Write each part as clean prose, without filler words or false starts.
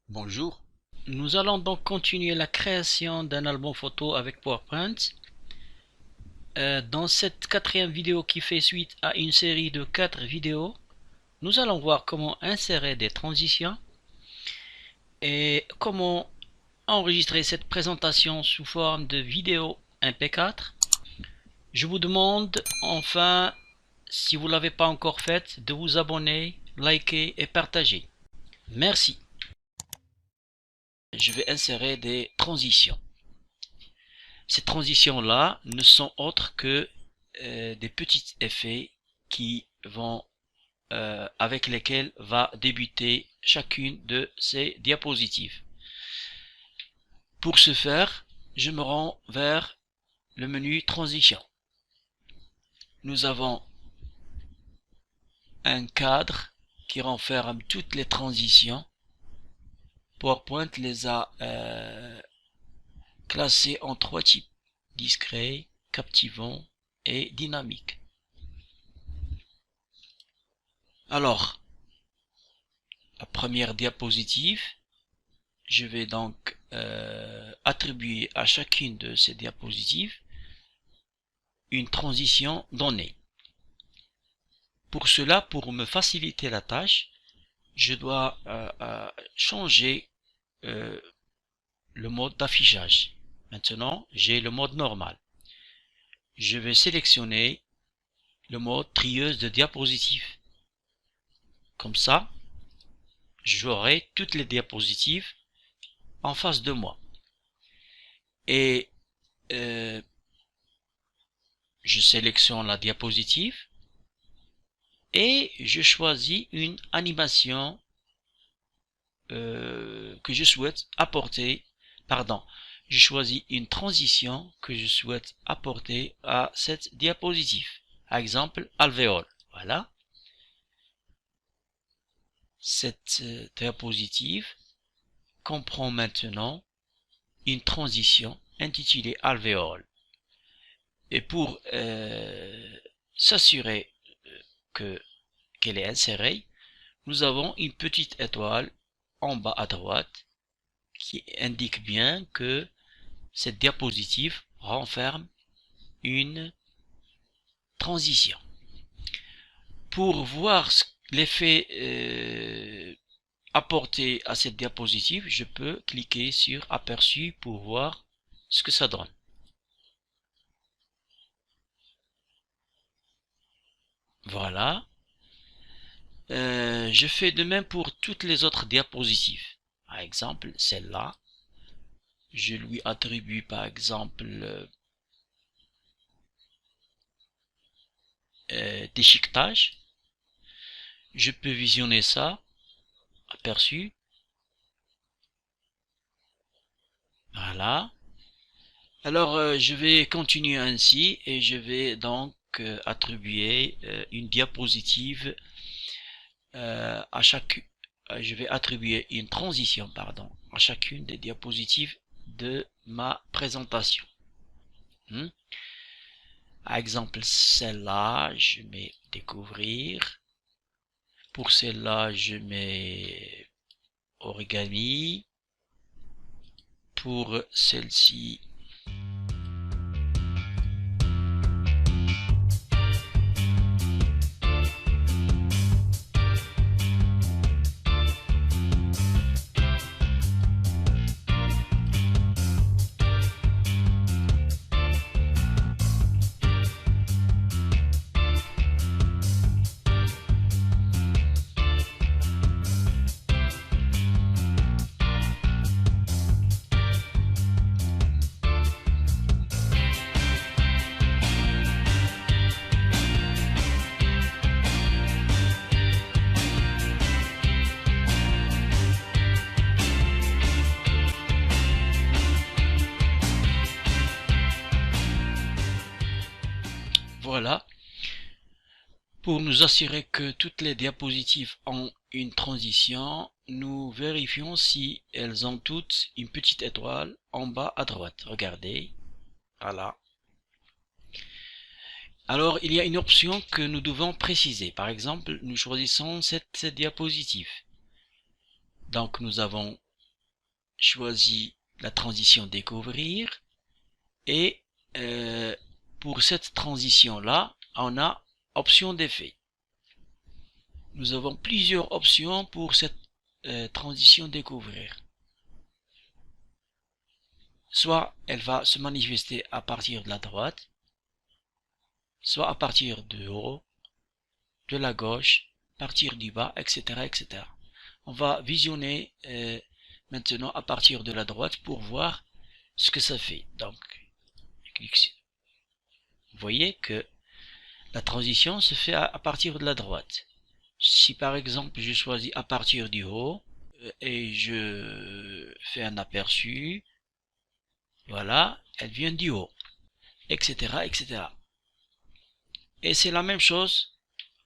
Bonjour. Nous allons donc continuer la création d'un album photo avec PowerPoint. Dans cette quatrième vidéo qui fait suite à une série de 4 vidéos, nous allons voir comment insérer des transitions et comment enregistrer cette présentation sous forme de vidéo MP4. Je vous demande enfin, si vous ne l'avez pas encore fait, de vous abonner, liker et partager. Merci. Je vais insérer des transitions. Ces transitions-là ne sont autres que des petits effets qui vont avec lesquels va débuter chacune de ces diapositives. Pour ce faire, je me rends vers le menu Transition. Nous avons un cadre qui renferme toutes les transitions. PowerPoint les a classées en 3 types: discret, captivant et dynamique. Alors, la première diapositive, je vais donc attribuer à chacune de ces diapositives une transition donnée. Pour cela, pour me faciliter la tâche, je dois changer le mode d'affichage. Maintenant, j'ai le mode normal. Je vais sélectionner le mode trieuse de diapositives. Comme ça, j'aurai toutes les diapositives en face de moi. Et je sélectionne la diapositive et je choisis une animation que je souhaite apporter, je choisis une transition que je souhaite apporter à cette diapositive. Par exemple, alvéole. Voilà. Cette diapositive comprend maintenant une transition intitulée alvéole. Et pour s'assurer qu'elle est insérée, nous avons une petite étoile en bas à droite qui indique bien que cette diapositive renferme une transition. Pour voir l'effet apporté à cette diapositive, je peux cliquer sur aperçu pour voir ce que ça donne. Voilà. Je fais de même pour toutes les autres diapositives. Par exemple, celle-là, je lui attribue par exemple déchiquetage. Je peux visionner ça, aperçu. Voilà. Alors, je vais continuer ainsi et je vais donc attribuer une diapositive à chaque. Je vais attribuer une transition, pardon, à chacune des diapositives de ma présentation. Par exemple, celle-là, je mets découvrir. Pour celle-là, je mets origami. Pour celle-ci, voilà. Pour nous assurer que toutes les diapositives ont une transition, nous vérifions si elles ont toutes une petite étoile en bas à droite. Regardez. Voilà. Alors, il y a une option que nous devons préciser. Par exemple, nous choisissons cette diapositive. Donc, nous avons choisis la transition découvrir et pour cette transition là, on a option d'effet. Nous avons plusieurs options pour cette transition découvrir. Soit elle va se manifester à partir de la droite, soit à partir du haut, de la gauche, partir du bas, etc., etc. On va visionner maintenant à partir de la droite pour voir ce que ça fait. Donc, je clique sur. Vous voyez que la transition se fait à partir de la droite. Si par exemple je choisis à partir du haut et je fais un aperçu, voilà, elle vient du haut, etc., etc. Et c'est la même chose,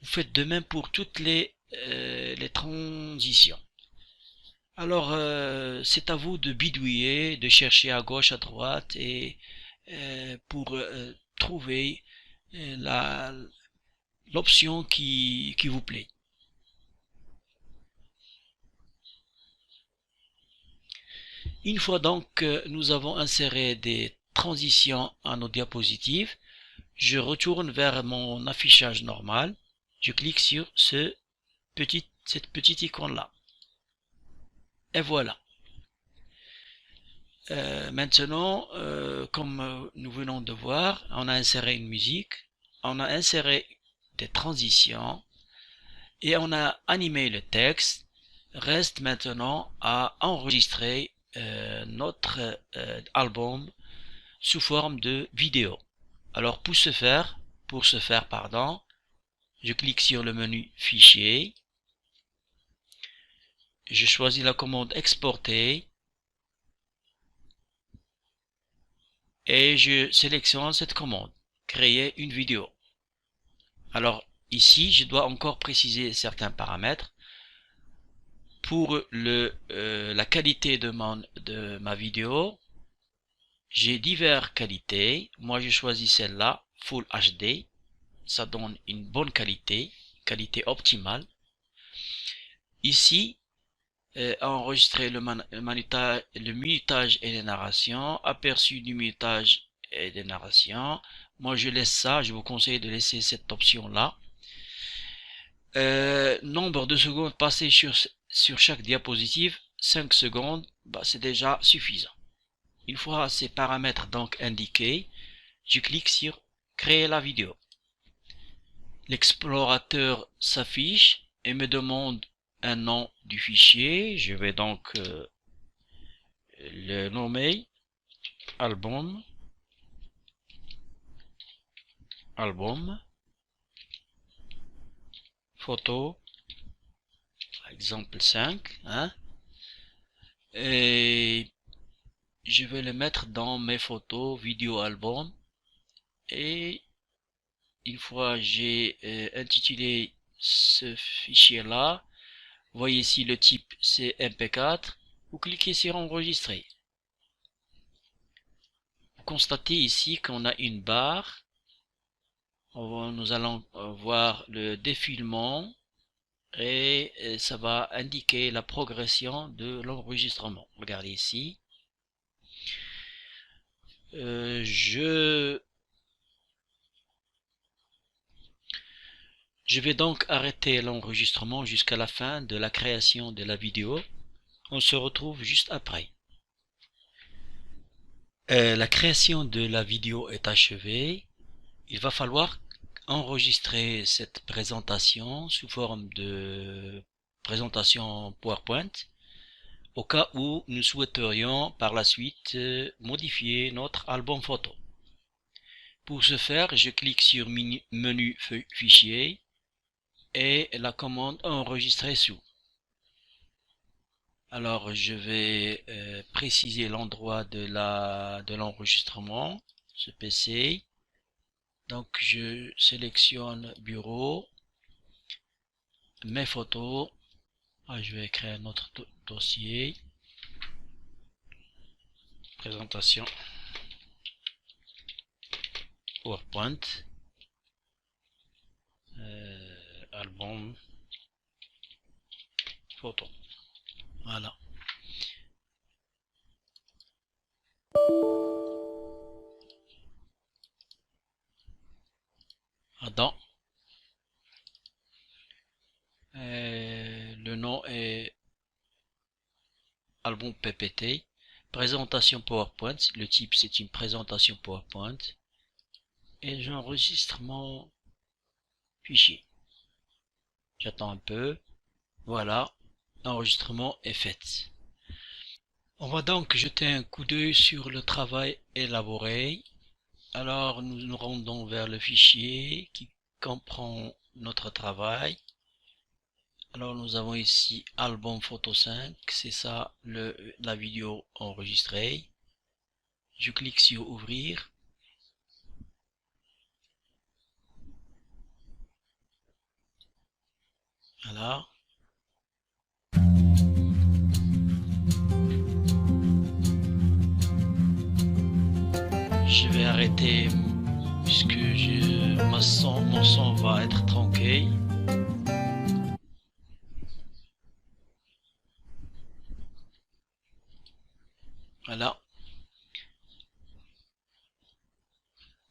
vous faites de même pour toutes les transitions. Alors, c'est à vous de bidouiller, de chercher à gauche, à droite, et pour trouver l'option qui vous plaît. Une fois donc que nous avons inséré des transitions à nos diapositives, je retourne vers mon affichage normal. Je clique sur cette petite icône-là. Et voilà. Maintenant, comme nous venons de voir, on a inséré une musique, on a inséré des transitions et on a animé le texte. Reste maintenant à enregistrer notre album sous forme de vidéo. Alors pour ce faire, pardon, je clique sur le menu Fichier, je choisis la commande Exporter et je sélectionne cette commande, Créer une vidéo. Alors ici, je dois encore préciser certains paramètres. Pour la qualité de ma vidéo, j'ai diverses qualités. Moi, je choisis celle-là, Full HD. Ça donne une bonne qualité optimale. Ici, enregistrer le minutage et les narrations, aperçu du minutage et des narrations. Moi, je laisse ça. Je vous conseille de laisser cette option-là. Nombre de secondes passées sur chaque diapositive, 5 secondes, bah, c'est déjà suffisant. Une fois ces paramètres donc indiqués, je clique sur Créer la vidéo. L'explorateur s'affiche et me demande un nom du fichier. Je vais donc le nommer album photo, par exemple 5, hein, et je vais le mettre dans mes photos vidéo album. Et une fois j'ai intitulé ce fichier là, voyez ici le type c'est MP4, vous cliquez sur enregistrer. Vous constatez ici qu'on a une barre. Nous allons voir le défilement et ça va indiquer la progression de l'enregistrement. Regardez ici. Je vais donc arrêter l'enregistrement jusqu'à la fin de la création de la vidéo. On se retrouve juste après. La création de la vidéo est achevée. Il va falloir enregistrer cette présentation sous forme de présentation PowerPoint au cas où nous souhaiterions par la suite modifier notre album photo. Pour ce faire, je clique sur menu fichier et la commande enregistrer sous. Alors je vais préciser l'endroit de l'enregistrement, ce PC. Donc je sélectionne bureau, mes photos. Je vais créer un autre dossier. Présentation PowerPoint. Album photo. Voilà. album PPT, présentation PowerPoint, le type c'est une présentation PowerPoint, et j'enregistre mon fichier. J'attends un peu, voilà, l'enregistrement est fait. On va donc jeter un coup d'œil sur le travail élaboré. Alors nous nous rendons vers le fichier qui comprend notre travail. Alors nous avons ici album photo 5, c'est ça la vidéo enregistrée. Je clique sur ouvrir. Voilà. Je vais arrêter puisque mon son va être tronqué. Voilà.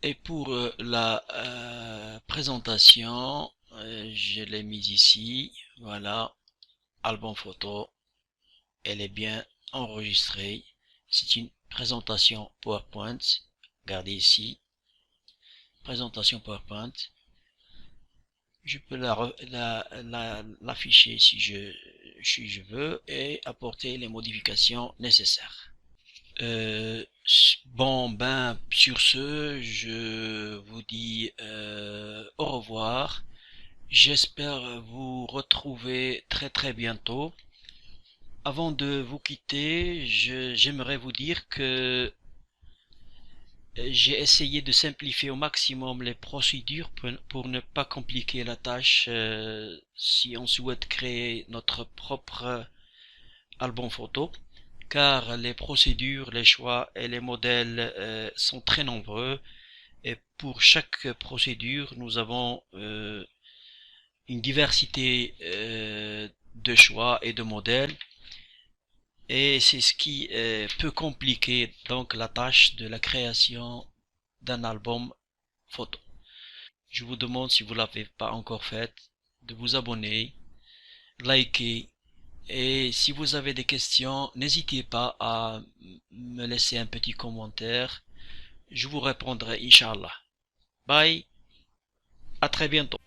Et pour la présentation, je l'ai mise ici. Voilà. Album photo. Elle est bien enregistrée. C'est une présentation PowerPoint. Regardez ici. Présentation PowerPoint. Je peux l'afficher si je veux et apporter les modifications nécessaires. Bon, ben, sur ce, je vous dis au revoir. J'espère vous retrouver très très bientôt. Avant de vous quitter, j'aimerais vous dire que j'ai essayé de simplifier au maximum les procédures pour ne pas compliquer la tâche si on souhaite créer notre propre album photo, car les procédures, les choix et les modèles sont très nombreux et pour chaque procédure, nous avons une diversité de choix et de modèles. Et c'est ce qui peut compliquer donc la tâche de la création d'un album photo. Je vous demande, si vous ne l'avez pas encore fait, de vous abonner, liker, et si vous avez des questions, n'hésitez pas à me laisser un petit commentaire. Je vous répondrai, Inch'Allah. Bye, à très bientôt.